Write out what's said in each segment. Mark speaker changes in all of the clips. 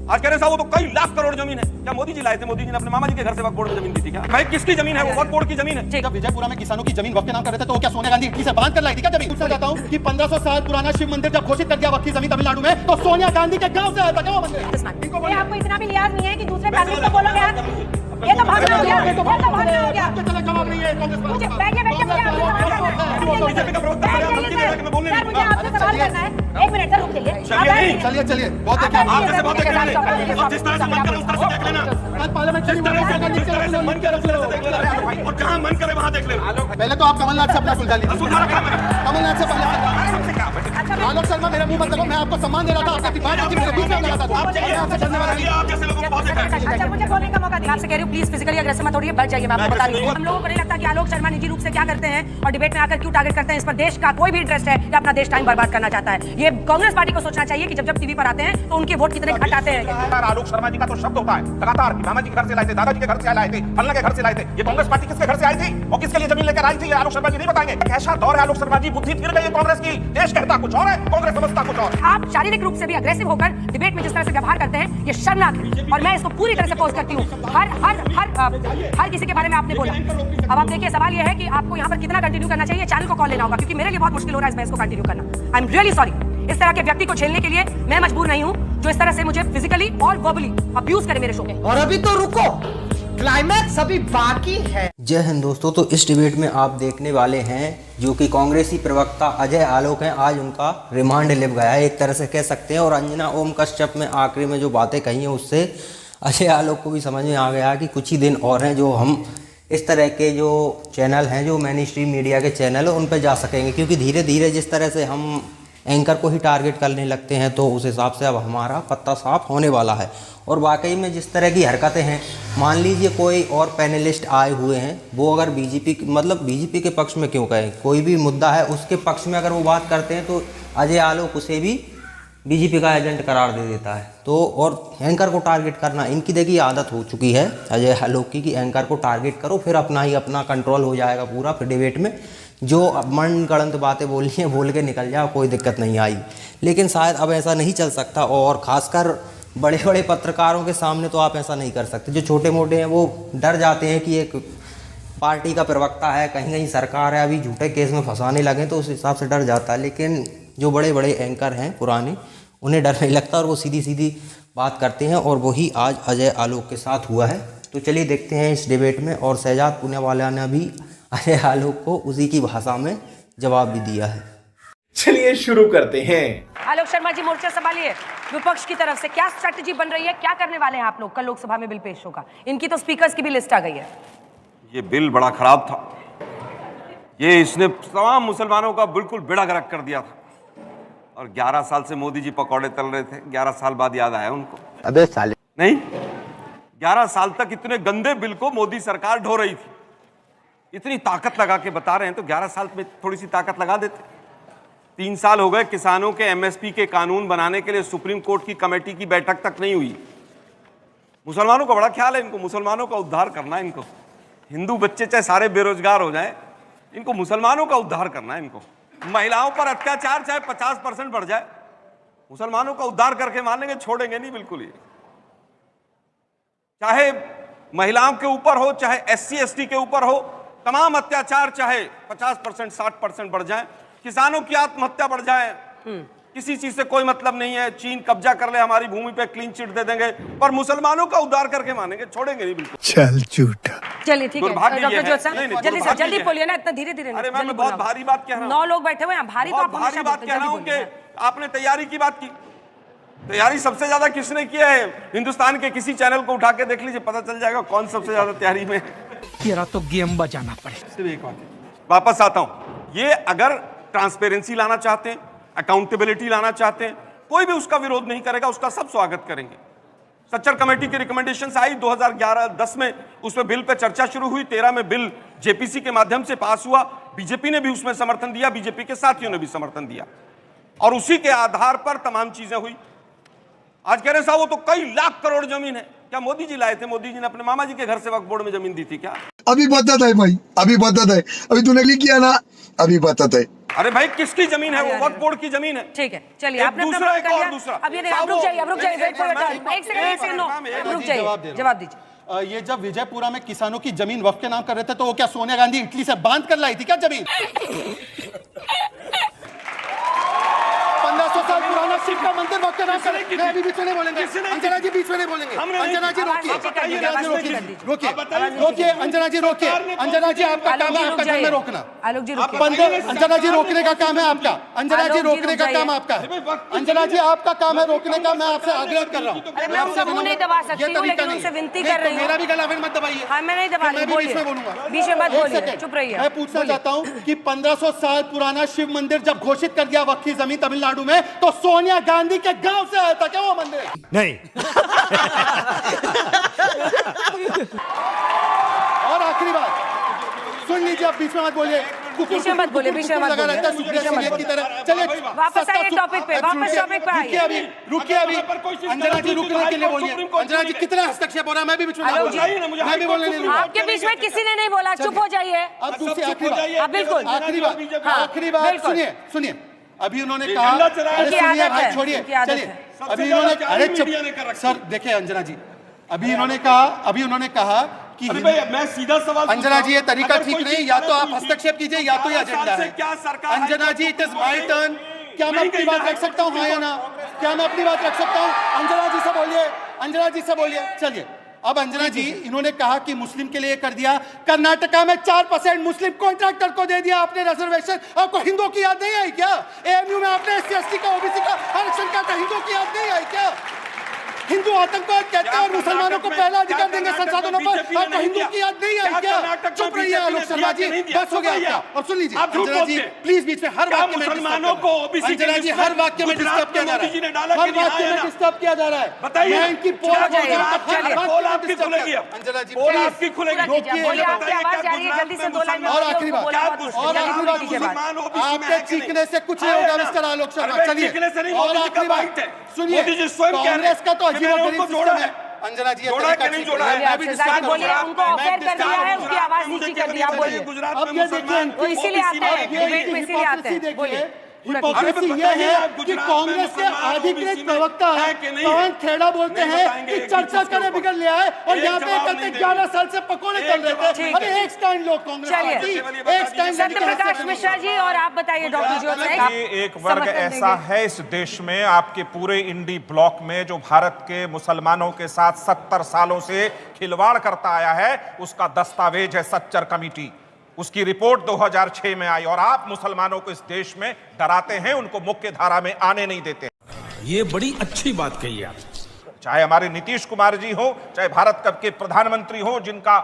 Speaker 1: आज कह रहे साहब वो तो कई लाख करोड़ जमीन है। क्या मोदी जी लाए थे? मोदी जी ने अपने मामा जी के घर से वक्फ बोर्ड में जमीन दी थी क्या? भाई किसकी जमीन है वो? वक्फ बोर्ड की जमीन है।
Speaker 2: जब विजयपुरा में किसानों की जमीन वक्फ के नाम कर रहे थे तो क्या सोनिया गांधी इटली से बांध कर लाई थी क्या जमीन? पूछना चाहता हूँ कि 1500 साल पुराना शिव मंदिर जब घोषित कर दिया वक्फ की जमीन तमिलनाडु में, तो सोनिया गांधी के गांव से आया था क्या वो मंदिर?
Speaker 3: आपको इतना भी लिहाज नहीं है कि दूसरे पैनलिस्ट को बोलोगे यार, ये तो भागना हो गया, ये तो भागना हो गया।
Speaker 2: जवाब नहीं है कांग्रेस पर।
Speaker 3: मुझे बैठिए मुझे आपसे सवाल करना है। 1 मिनट सर रुक जाइए।
Speaker 2: चलिए बहुत देखिए
Speaker 1: आप जैसे बातें कर रहे हैं और जिस तरह से मन करे उस तरह से देख लेना।
Speaker 2: पार्लियामेंट
Speaker 1: जिस तरह से मन करे उस तरह से देख लेना और जहां मन करे वहां देख लेना।
Speaker 2: पहले तो आप कमलनाथ से अपना सुलझा लीजिए।
Speaker 1: सुलझा रखा मैंने।
Speaker 2: कमलनाथ से पहले आलोक शर्मा मेरे मुंह मत लगो, मैं आपको सम्मान दे रहा था, आपकी बात मेरे बीच में लगा था।
Speaker 1: आप जैसे लोगों को बहुत देखा है।
Speaker 3: अच्छा मुझे बोलने का मौका दिया। आपसे कह रही हूँ प्लीज फिजिकली अग्रेसिव मत होइए, बैठ जाइए। मैं आपको बता रही हूँ हम लोगों को नहीं लगता कि आलोक शर्मा निजी रूप से क्या करते हैं और डिबेट में आकर क्यों टारगेट करते हैं। इस पर देश का कोई भी इंटरेस्ट है या अपना देश टाइम बर्बाद करना चाहता है। ये कांग्रेस पार्टी को सोचना चाहिए कि जब जब टीवी पर आते हैं तो उनके वोट कितने घट आते हैं।
Speaker 1: आलोक शर्मा जी का तो शब्द होता है लगातार, मामा जी के घर से लाए थे, दादाजी के घर से लाए थे, फलना के घर से लाए थे। ये कांग्रेस पार्टी किसके घर से आई थी और किसके लिए जमीन लेकर आई थी, आलोक शर्मा जी नहीं बताएंगे। कैसा दौर है आलोक शर्मा जी? बुद्धि फिर गई है कांग्रेस की। देश कहता कुछ और है, कांग्रेस समझता कुछ और।
Speaker 3: आप शारीरिक रूप से भी अग्रेसिव होकर डिबेट में जिस तरह से व्यवहार करते हैं ये शर्मनाक है और मैं इसको पूरी तरह से अपोज करती हूँ। हर किसी के बारे में आपने बोला। अब आप देखिए सवाल ये है कि आपको यहाँ पर कितना कंटिन्यू करना चाहिए। चैनल को कॉल लेना होगा क्योंकि मेरे लिए बहुत मुश्किल हो रहा है इस बहस को कंटिन्यू करना। I am really sorry. इस तरह के व्यक्ति को झेलने के लिए मैं मजबूर नहीं हूँ जो इस तरह से मुझे फिजिकली और वर्बली अब्यूज करे मेरे शो में।
Speaker 4: और अभी तो रुको, क्लाइमैक्स अभी बाकी है।
Speaker 5: जय हिंद दोस्तों, तो इस डिबेट में आप देखने वाले हैं जो कि कांग्रेसी प्रवक्ता अजय आलोक हैं। आज उनका रिमांड लिव गया है एक तरह से कह सकते हैं, और अंजना ओम कश्यप में आखिरी में जो बातें कही हैं उससे अजय आलोक को भी समझ में आ गया कि कुछ ही दिन और हैं जो हम इस तरह के जो चैनल हैं, जो मेन स्ट्रीम मीडिया के चैनल हैं, उन पर जा सकेंगे। क्योंकि धीरे धीरे जिस तरह से हम एंकर को ही टारगेट करने लगते हैं तो उस हिसाब से अब हमारा पत्ता साफ होने वाला है। और वाकई में जिस तरह की हरकतें हैं, मान लीजिए कोई और पैनलिस्ट आए हुए हैं, वो अगर बीजेपी मतलब बीजेपी के पक्ष में क्यों कहें, कोई भी मुद्दा है उसके पक्ष में अगर वो बात करते हैं तो अजय आलोक उसे भी बीजेपी का एजेंट करार दे देता है। तो और एंकर को टारगेट करना इनकी देखिए आदत हो चुकी है अजय आलोक की, कि एंकर को टारगेट करो फिर अपना कंट्रोल हो जाएगा पूरा। फिर डिबेट में जो मन गढ़ंत बातें बोलनी है बोल के निकल जाओ, कोई दिक्कत नहीं आई। लेकिन शायद अब ऐसा नहीं चल सकता, और ख़ासकर बड़े बड़े पत्रकारों के सामने तो आप ऐसा नहीं कर सकते। जो छोटे मोटे हैं वो डर जाते हैं कि एक पार्टी का प्रवक्ता है, कहीं कहीं सरकार है, अभी झूठे केस में फंसाने लगे तो उस हिसाब से डर जाता है। लेकिन जो बड़े बड़े एंकर हैं पुराने, उन्हें डर नहीं लगता और वो सीधी सीधी बात करते हैं, और वही आज अजय आलोक के साथ हुआ है। तो चलिए देखते हैं इस डिबेट में। और शहजाद पूनावाला ने भी अजय आलोक को उसी की भाषा में जवाब भी दिया है।
Speaker 6: चलिए शुरू करते हैं।
Speaker 3: आलोक शर्मा जी मोर्चा संभालिए। विपक्ष की तरफ से क्या स्ट्रेटजी बन रही है, क्या करने वाले हैं आप लोग? कल लोकसभा में बिल पेश होगा, इनकी तो स्पीकर्स की भी लिस्ट आ गई है।
Speaker 1: ये बिल बड़ा खराब था। ये इसने तमाम मुसलमानों का बिल्कुल बेड़ा गर्क कर दिया था। और 11 साल से मोदी जी पकौड़े तल रहे थे, 11 साल बाद याद आया उनको।
Speaker 5: अबे साले
Speaker 1: नहीं, 11 साल तक इतने गंदे बिल को मोदी सरकार ढो रही थी। इतनी ताकत लगा के बता रहे हैं तो 11 साल में थोड़ी सी ताकत लगा देते। 3 साल हो गए किसानों के एमएसपी के कानून बनाने के लिए सुप्रीम कोर्ट की कमेटी की बैठक तक नहीं हुई। मुसलमानों का बड़ा ख्याल है इनको, मुसलमानों का उद्धार करना है इनको। हिंदू बच्चे चाहे सारे बेरोजगार हो जाएं, इनको मुसलमानों का उद्धार करना है इनको। महिलाओं पर अत्याचार चाहे 50% बढ़ जाए, मुसलमानों का उद्धार करके मानेंगे, छोड़ेंगे नहीं बिल्कुल। ये चाहे महिलाओं के ऊपर हो, चाहे SC ST के ऊपर हो, तमाम अत्याचार चाहे 50% 60% बढ़ जाए, किसानों की आत्महत्या बढ़ जाए, किसी चीज से कोई मतलब नहीं है। चीन कब्जा कर ले हमारी भूमि पे, क्लीन चिट दे देंगे, पर मुसलमानों का उद्धार करके मानेंगे, छोड़ेंगे नहीं बिल्कुल।
Speaker 4: चल झूठा।
Speaker 3: चलिए ठीक है डॉक्टर जोत साहब, जल्दी से जल्दी बोलिए ना, इतना धीरे धीरे।
Speaker 1: अरे मैं बहुत भारी बात कह रहा हूँ।
Speaker 3: 9 लोग बैठे हुए हैं, भारी तो आप
Speaker 1: भारी बात कह रहा हूँ कि आपने तैयारी की बात की। तैयारी सबसे ज्यादा किसने किया है? हिंदुस्तान के किसी चैनल को उठा के देख लीजिए, पता चल जाएगा कौन सबसे ज्यादा तैयारी में।
Speaker 4: तेरा तो गेम बजाना पड़े।
Speaker 1: सिर्फ एक बात वापस आता हूं, ये अगर ट्रांसपेरेंसी लाना चाहते हैं, अकाउंटेबिलिटी लाना चाहते हैं, कोई भी उसका विरोध नहीं करेगा, उसका सब स्वागत करेंगे। सच्चर कमेटी की रिकमेंडेशंस आई 2011-10 में, उसमें बिल पे चर्चा शुरू हुई। 13 में बिल जेपीसी के माध्यम से पास हुआ। बीजेपी ने भी उसमें समर्थन दिया, बीजेपी के साथियों ने भी समर्थन दिया, और उसी के आधार पर तमाम चीजें हुई। आज कह रहे साहब वो तो कई लाख करोड़ जमीन है। क्या मोदी जी लाए थे? मोदी जी ने अपने मामा जी के घर से वक्फ बोर्ड में जमीन दी थी क्या?
Speaker 7: अभी बताता है भाई, अभी बताता है। अभी तूने क्लिक किया ना, अभी बताता है।
Speaker 1: अरे भाई किसकी जमीन है? वो वक्फ बोर्ड की जमीन है।
Speaker 3: ठीक है, चलिए
Speaker 1: एक
Speaker 3: आपने अपना
Speaker 1: दूसरा,
Speaker 3: बात
Speaker 1: एक
Speaker 3: कर
Speaker 1: और
Speaker 3: लिया।
Speaker 1: दूसरा।
Speaker 3: अब ये नहीं, आप रुक जाइए, वेट फॉर योर टर्न। एक सेकंड रुक जाइए, जवाब दीजिए।
Speaker 2: ये जब विजयपुरा में किसानों की जमीन वक्फ के नाम कर रहे थे तो वो क्या सोनिया गांधी इटली से बांध कर लाई थी क्या जमीन? 1500 साल पुराना शिव का मंदिर वक्फ के नाम कर रहे। अभी बीच में नहीं बोलेंगे, अंजना जी बीच में नहीं बोलेंगे। अंजना जी रोकिए, रोकिए अंजना जी, रोकिए। अंजना जी आपका काम है आपका घर में रोकना।
Speaker 3: आलोक जी रुकिए।
Speaker 2: अंजना जी रोकने का काम है आपका। अंजना जी रोकने का काम आपका है। अंजना जी आपका काम है रोकने का। मैं आपसे आग्रह कर रहा हूँ।
Speaker 3: मैं उनका मुंह नहीं दबा सकती हूँ, लेकिन उनसे विनती कर रही हूँ।
Speaker 2: मेरा भी गला फिर मत दबाइए।
Speaker 3: हाँ, मैं नहीं दबा रही,
Speaker 2: मैं बीच में बोलूंगा।
Speaker 3: बीच में मत बोलिए, चुप रहिए।
Speaker 2: मैं पूछना चाहता हूँ कि 1500 साल पुराना शिव मंदिर जब घोषित कर दिया वक्फ की जमीन तमिलनाडु में, तो सोनिया गांधी के गांव से आया था क्या वो मंदिर?
Speaker 7: नहीं।
Speaker 2: और आखिरी बात सुन लीजिए, आप बीच में मत बोलिए।
Speaker 3: बीच में मत बोलिए, बीच में मत
Speaker 2: लगा
Speaker 3: बोलिए।
Speaker 2: रहता है सुप्रिया सीनियर की तरह। चलिए
Speaker 3: वापस आइए टॉपिक पे, वापस टॉपिक पे आइए।
Speaker 2: रुकिए अभी। अंजना जी रुकने के लिए बोलिए। अंजना जी कितना हस्तक्षेप हो रहा है? मैं भी बीच में
Speaker 3: आलोक जी,
Speaker 2: मैं भी बोलने नहीं दूंगा।
Speaker 3: आपके बीच में किसी ने नहीं बोला, चुप हो जाइए।
Speaker 2: अब दूसरी आखिरी बात,
Speaker 3: बिल्कुल
Speaker 2: आखिरी बात सुनिए, सुनिए। अभी उन्होंने कहा, अरे सुनिए भाई छोड़िए, चलिए। अभी उन्होंने, अरे चुप सर, देखिए अंजना जी, अभी उन्होंने कहा कि
Speaker 1: मैं सीधा सवाल
Speaker 2: अंजना जी ये तरीका ठीक नहीं, या तो आप हस्तक्षेप कीजिए या तो ये एजेंडा है।
Speaker 1: क्या सरकार?
Speaker 2: अंजना जी इट इज माय टर्न। क्या मैं अपनी बात रख सकता हूँ, हाँ या ना? क्या मैं अपनी बात रख सकता हूँ? अंजना जी से बोलिए, अंजना जी से बोलिए। चलिए अब अंजना जी, इन्होंने कहा कि मुस्लिम के लिए कर दिया। कर्नाटका में 4% मुस्लिम कॉन्ट्रैक्टर को दे दिया आपने रिजर्वेशन। आपको हिंदुओं की याद नहीं आई क्या? एएमयू में आपने SC ST का ओबीसी का आरक्षण काटा, हिंदुओं की याद नहीं आई क्या? हिंदू आतंकवाद कहते हैं और मुसलमानों को पहला अधिकार देंगे संसाधनों पर। आपको हिंदू की याद नहीं आई क्या? चुप रहिए आलोक शर्मा जी, बस हो गया आपका। और सुन लीजिए अंजना जी प्लीज, बीच में हर वाक्य में
Speaker 1: मुसलमानों को
Speaker 2: अंजना जी हर वाक्य में डिस्टर्ब किया जा रहा है, हर वाक्य में डिस्टर्ब किया जा रहा है।
Speaker 1: बताइए,
Speaker 2: मैं इनकी पोल
Speaker 1: आपकी खुलेगी।
Speaker 2: अंजना जी
Speaker 1: पोल आपकी खुलेगी।
Speaker 3: बोलिए, आपकी आवाज जा रही है, जल्दी से 2 लाइन में
Speaker 2: और आखिरी बात,
Speaker 3: और आखिरी
Speaker 2: बात, आपके चीखने से कुछ नहीं होगा मिस्टर आलोक शर्मा। चलिए और आखिरी बात सुनिए, कांग्रेस का तो अजीबोगरीब सिस्टम है। अंजना जी
Speaker 1: जोड़ा कि नहीं जोड़ा है?
Speaker 3: मैं भी डिस्कस बोलिए, उनको ऑफर कर दिया है, उसकी आवाज नीचे कर दी। आप बोलिए।
Speaker 2: अब ये देखिए,
Speaker 3: इसीलिए आते हैं डिबेट में, इसीलिए आते हैं। बोलिए।
Speaker 2: हिपोक्रेसी ये है कि कांग्रेस के अधिकृत प्रवक्ता पवन खेड़ा बोलते हैं कि चर्चा करे बिगड़ लिया है, और यहाँ पे कहते 11 साल से पकोड़े चल रहे थे। अरे एक स्टैंड लोग कांग्रेस पार्टी, एक स्टैंड।
Speaker 3: सत्यप्रकाश मिश्रा जी, और आप बताइए डॉक्टर जी।
Speaker 8: एक वर्ग ऐसा है इस देश में, आपके पूरे इंडी ब्लॉक में, जो भारत के मुसलमानों के साथ 70 सालों से खिलवाड़ करता आया है। उसका दस्तावेज है सच्चर कमेटी। उसकी रिपोर्ट 2006 में आई, और आप मुसलमानों को इस देश में डराते हैं, उनको मुख्य धारा में आने नहीं देते।
Speaker 7: ये बड़ी अच्छी बात कही आप।
Speaker 8: चाहे हमारे नीतीश कुमार जी हो, चाहे भारत के प्रधानमंत्री हो, जिनका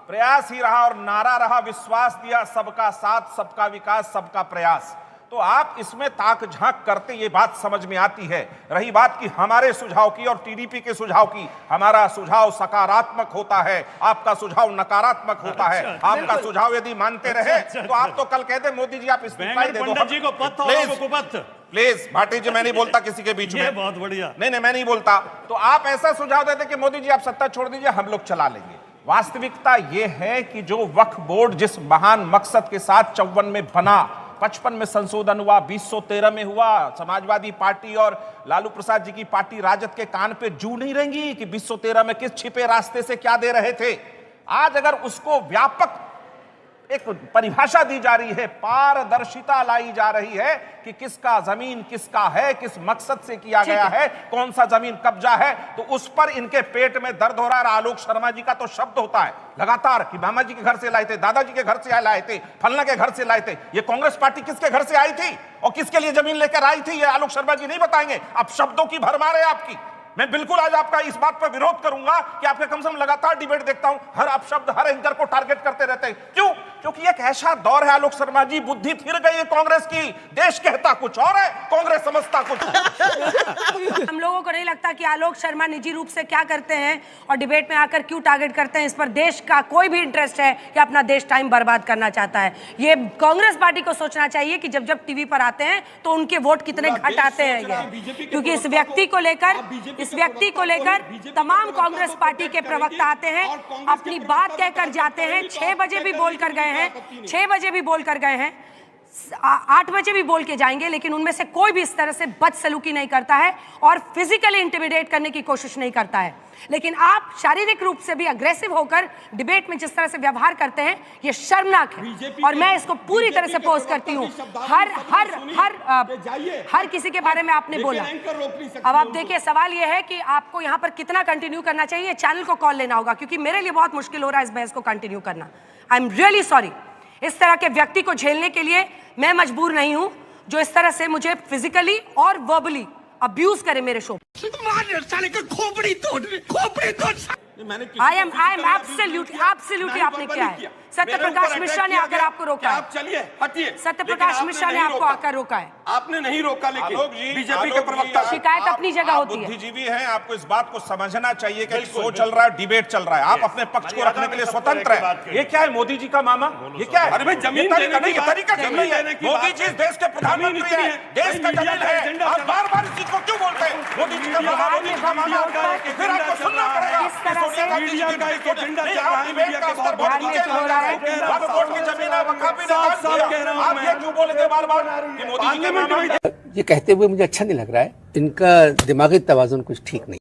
Speaker 8: प्रयास ही रहा और नारा रहा, विश्वास दिया, सबका साथ, सबका विकास, सबका प्रयास, तो आप इसमें ताक झांक करते, ये बात समझ में आती है। रही बात कि हमारे सुझाव की और टीडीपी के सुझाव की, हमारा सुझाव सकारात्मक होता है, आपका सुझाव नकारात्मक होता है। आपका सुझाव यदि मानते रहे तो आप तो कल कहते मोदी जी आप इस्तीफा दे दो। प्लीज भाटी जी, मैं नहीं बोलता किसी के बीच में।
Speaker 7: बहुत बढ़िया।
Speaker 8: नहीं, मैं नहीं बोलता। तो आप ऐसा सुझाव देते कि मोदी जी आप सत्ता छोड़ दीजिए, हम लोग चला लेंगे। वास्तविकता यह है कि जो वक्फ बोर्ड जिस महान मकसद के साथ 54 में बना, 55 में संशोधन हुआ, 2013 में हुआ, समाजवादी पार्टी और लालू प्रसाद जी की पार्टी राजद के कान पे जू नहीं रहेंगी कि 2013 में किस छिपे रास्ते से क्या दे रहे थे। आज अगर उसको व्यापक एक परिभाषा दी जा रही है, पारदर्शिता लाई जा रही है कि किसका जमीन किसका है, किस मकसद से किया गया है, कौन सा जमीन कब्जा है, तो उस पर इनके पेट में दर्द हो रहा है। आलोक शर्मा जी का तो शब्द होता है लगातार कि मामा जी के घर से लाए थे, दादाजी के घर से लाए थे, फलना के घर से लाए थे। ये कांग्रेस पार्टी किसके घर से आई थी और किसके लिए जमीन लेकर आई थी, ये आलोक शर्मा जी नहीं बताएंगे। अब शब्दों की भरमार है आपकी। मैं बिल्कुल आज आपका इस बात पर विरोध करूंगा कि आपके कम से कम लगातार डिबेट देखता हूं, हर अपशब्द हर एंकर को टारगेट करते रहते हैं। क्यों? क्योंकि एक ऐसा दौर है आलोक शर्मा जी, बुद्धि फिर गई है कांग्रेस की। देश कहता कुछ और है, कांग्रेस समझता कुछ।
Speaker 3: हम लोगों को नहीं लगता कि आलोक शर्मा निजी रूप से क्या करते हैं और डिबेट में आकर क्यों टारगेट करते हैं, इस पर देश का कोई भी इंटरेस्ट है कि अपना देश टाइम बर्बाद करना चाहता है। ये कांग्रेस पार्टी को सोचना चाहिए कि जब जब टीवी पर आते हैं तो उनके वोट कितने घट आते हैं, क्योंकि इस व्यक्ति को लेकर तमाम कांग्रेस पार्टी के प्रवक्ता आते हैं, अपनी बात कहकर जाते हैं। 6 बजे भी बोल कर गए हैं, 6 बजे भी बोल कर गए हैं। 8 बजे भी बोल के जाएंगे, लेकिन उनमें से कोई भी इस तरह से बदसलूकी नहीं करता है और फिजिकली इंटिमिडेट करने की कोशिश नहीं करता है। लेकिन आप शारीरिक रूप से भी अग्रेसिव होकर डिबेट में जिस तरह से व्यवहार करते हैं, ये शर्मनाक है और मैं इसको पूरी तरह से अपोज करती हूँ। हर किसी के बारे में आपने बोला। अब आप देखिए, सवाल ये है कि आपको यहाँ पर कितना कंटिन्यू करना चाहिए, चैनल को कॉल लेना होगा, क्योंकि मेरे लिए बहुत मुश्किल हो रहा है इस बहस को कंटिन्यू करना। I am really sorry. इस तरह के व्यक्ति को झेलने के लिए मैं मजबूर नहीं हूं, जो इस तरह से मुझे फिजिकली और वर्बली अब्यूज करे मेरे शो। आई एम एब्सोल्युटली आपने क्या है। सत्यप्रकाश मिश्रा ने आकर आपको रोका है।
Speaker 1: आप चलिए, हटिए।
Speaker 3: सत्यप्रकाश मिश्रा ने आपको आकर रोका है।
Speaker 1: आपने नहीं रोका, लेकिन बीजेपी के
Speaker 8: आलोक
Speaker 1: प्रवक्ता
Speaker 8: जी,
Speaker 3: शिकायत अपनी जगह
Speaker 8: आप
Speaker 3: होती है।
Speaker 8: बुद्धिजीवी हैं, आपको इस बात को समझना चाहिए कि शो चल रहा है, डिबेट चल रहा है, आप अपने पक्ष को रखने के लिए स्वतंत्र है। ये क्या है मोदी जी का मामा? ये क्या है?
Speaker 1: अरे भाई, जमीन
Speaker 8: तरीका
Speaker 1: देने की
Speaker 8: नहीं, तरीका
Speaker 1: बात-
Speaker 8: नहीं है।
Speaker 1: जमीन देने की
Speaker 8: मोदी
Speaker 1: बात-
Speaker 8: जी देश के प्रधानमंत्री हैं, देश का जमीन है। आप बार बार इस चीज को क्यों बोलते हैं? मोदी जी का मामा, मोदी जी का मामा, फिर आपको सुनना पड़ेगा।
Speaker 3: किस तरह से
Speaker 1: मीडिया का एक एजेंडा चल
Speaker 8: नहीं,
Speaker 1: रहा
Speaker 8: आप
Speaker 1: है,
Speaker 8: डिबेट
Speaker 1: मीडिया
Speaker 8: का
Speaker 1: के
Speaker 8: स्तर
Speaker 1: बहुत
Speaker 8: बहुत
Speaker 3: नीचे
Speaker 8: नीचे
Speaker 3: हो रहा है।
Speaker 8: वक्फ बोर्ड की जमीन है, वक्फ भी निकाल
Speaker 1: साफ कह रहा
Speaker 8: दिया।
Speaker 1: हूं
Speaker 8: आप
Speaker 1: मैं।
Speaker 8: ये क्यों बोले थे बार बार कि मोदी जी के मामा?
Speaker 9: ये कहते हुए मुझे अच्छा नहीं लग रहा है। इनका दिमागी तवाज़ुन कुछ ठीक नहीं।